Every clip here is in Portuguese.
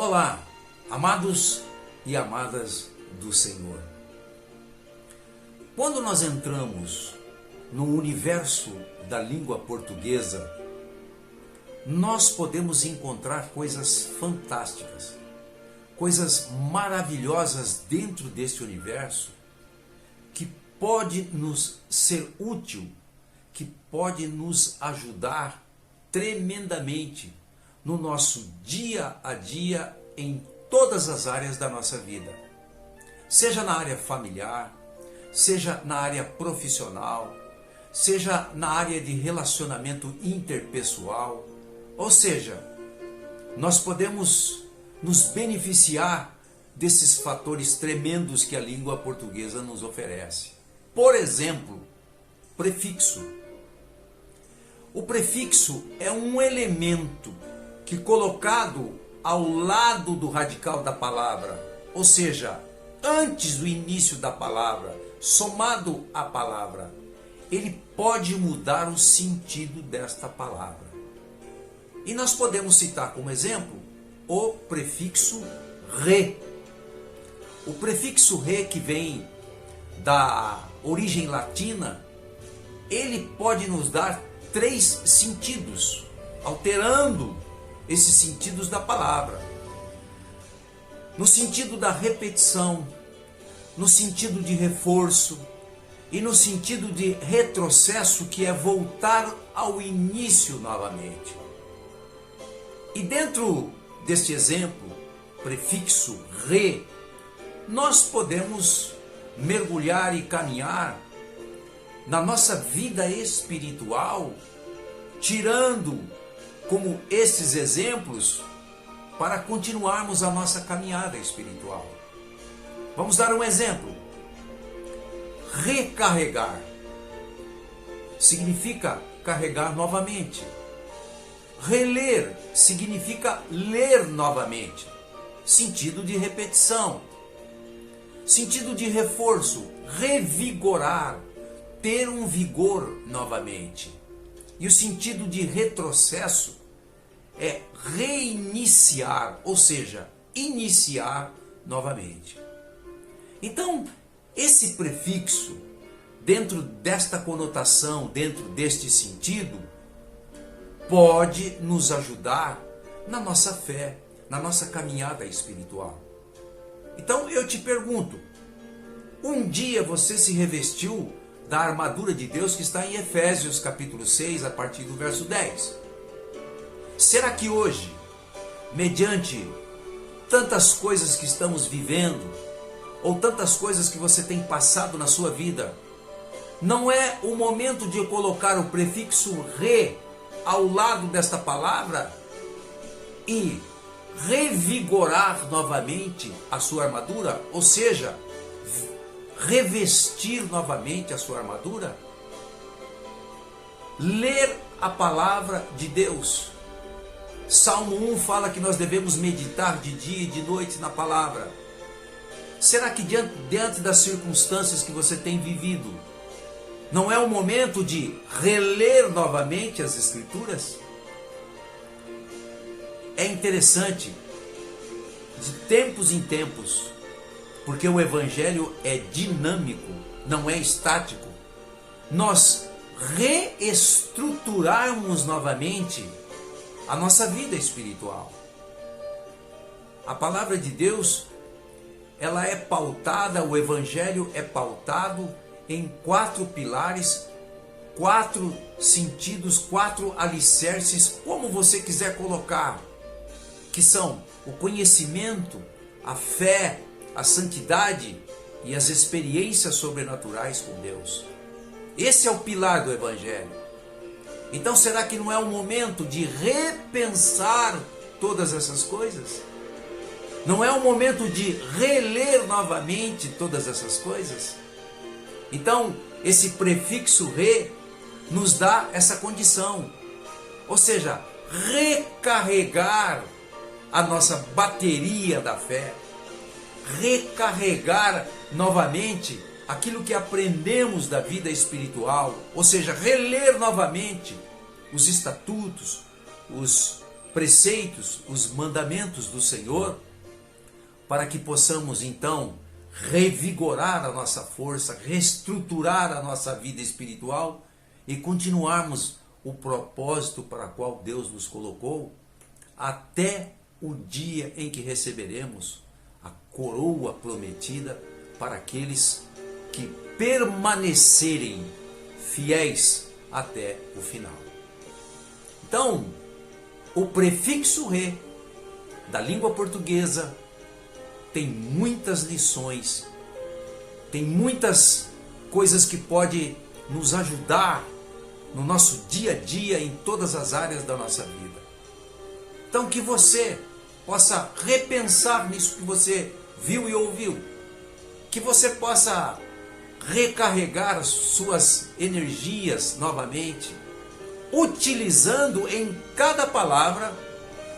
Olá, amados e amadas do Senhor. Quando nós entramos no universo da língua portuguesa, nós podemos encontrar coisas fantásticas, coisas maravilhosas dentro desse universo que pode nos ser útil, que pode nos ajudar tremendamente no nosso dia a dia em todas as áreas da nossa vida. Seja na área familiar, seja na área profissional, seja na área de relacionamento interpessoal, ou seja, nós podemos nos beneficiar desses fatores tremendos que a língua portuguesa nos oferece. Por exemplo, prefixo. O prefixo é um elemento que, colocado ao lado do radical da palavra, ou seja, antes do início da palavra, somado à palavra, ele pode mudar o sentido desta palavra. E nós podemos citar como exemplo o prefixo re. O prefixo re, que vem da origem latina, ele pode nos dar 3 sentidos, alterando esses sentidos da palavra. No sentido da repetição, no sentido de reforço e no sentido de retrocesso, que é voltar ao início novamente. E dentro deste exemplo, prefixo re, nós podemos mergulhar e caminhar na nossa vida espiritual, tirando como esses exemplos para continuarmos a nossa caminhada espiritual. Vamos dar um exemplo. Recarregar significa carregar novamente. Reler significa ler novamente. Sentido de repetição. Sentido de reforço, revigorar, ter um vigor novamente. E o sentido de retrocesso é reiniciar, ou seja, iniciar novamente. Então, esse prefixo, dentro desta conotação, dentro deste sentido, pode nos ajudar na nossa fé, na nossa caminhada espiritual. Então eu te pergunto, um dia você se revestiu da armadura de Deus que está em Efésios capítulo 6, a partir do verso 10. Será que hoje, mediante tantas coisas que estamos vivendo, ou tantas coisas que você tem passado na sua vida, não é o momento de colocar o prefixo re ao lado desta palavra e revigorar novamente a sua armadura, ou seja, revestir novamente a sua armadura? Ler a palavra de Deus. Salmo 1 fala que nós devemos meditar de dia e de noite na palavra. Será que diante das circunstâncias que você tem vivido, não é o momento de reler novamente as Escrituras? É interessante, de tempos em tempos, porque o Evangelho é dinâmico, não é estático, nós reestruturarmos novamente a nossa vida espiritual. A palavra de Deus, ela é pautada, o Evangelho é pautado em 4 pilares, 4 sentidos, 4 alicerces, como você quiser colocar, que são o conhecimento, a fé, a santidade e as experiências sobrenaturais com Deus. Esse é o pilar do Evangelho. Então, será que não é o momento de repensar todas essas coisas? Não é o momento de reler novamente todas essas coisas? Então, esse prefixo re nos dá essa condição. Ou seja, recarregar a nossa bateria da fé. Recarregar novamente aquilo que aprendemos da vida espiritual. Ou seja, reler novamente os estatutos, os preceitos, os mandamentos do Senhor, para que possamos então revigorar a nossa força, reestruturar a nossa vida espiritual e continuarmos o propósito para o qual Deus nos colocou, até o dia em que receberemos a coroa prometida para aqueles que permanecerem fiéis até o final. Então, o prefixo re da língua portuguesa tem muitas lições, tem muitas coisas que pode nos ajudar no nosso dia a dia em todas as áreas da nossa vida. Então que você possa repensar nisso que você viu e ouviu, que você possa recarregar as suas energias novamente, utilizando em cada palavra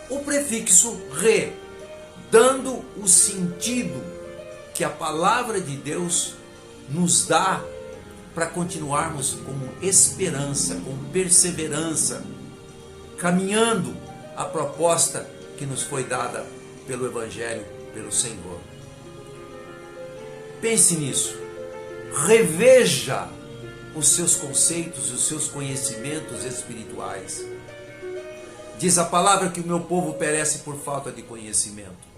o prefixo re, dando o sentido que a palavra de Deus nos dá para continuarmos com esperança, com perseverança, caminhando a proposta que nos foi dada pelo Evangelho, pelo Senhor. Pense nisso, reveja os seus conceitos, os seus conhecimentos espirituais. Diz a palavra que o meu povo perece por falta de conhecimento.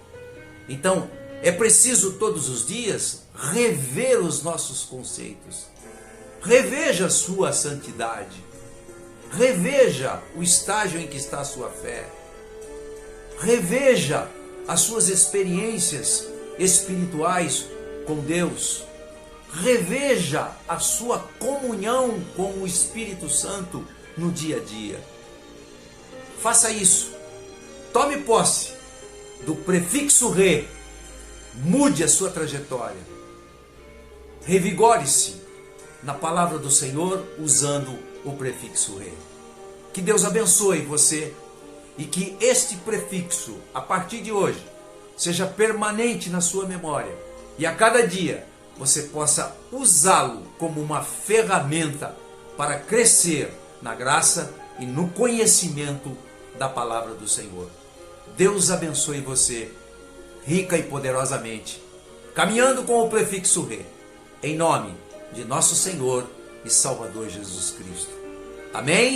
Então, é preciso todos os dias rever os nossos conceitos. Reveja a sua santidade. Reveja o estágio em que está a sua fé. Reveja as suas experiências espirituais com Deus. Reveja a sua comunhão com o Espírito Santo no dia a dia. Faça isso. Tome posse do prefixo re. Mude a sua trajetória. Revigore-se na palavra do Senhor usando o prefixo re. Que Deus abençoe você e que este prefixo, a partir de hoje, seja permanente na sua memória e a cada dia você possa usá-lo como uma ferramenta para crescer na graça e no conhecimento da palavra do Senhor. Deus abençoe você rica e poderosamente, caminhando com o prefixo re, em nome de nosso Senhor e Salvador Jesus Cristo. Amém?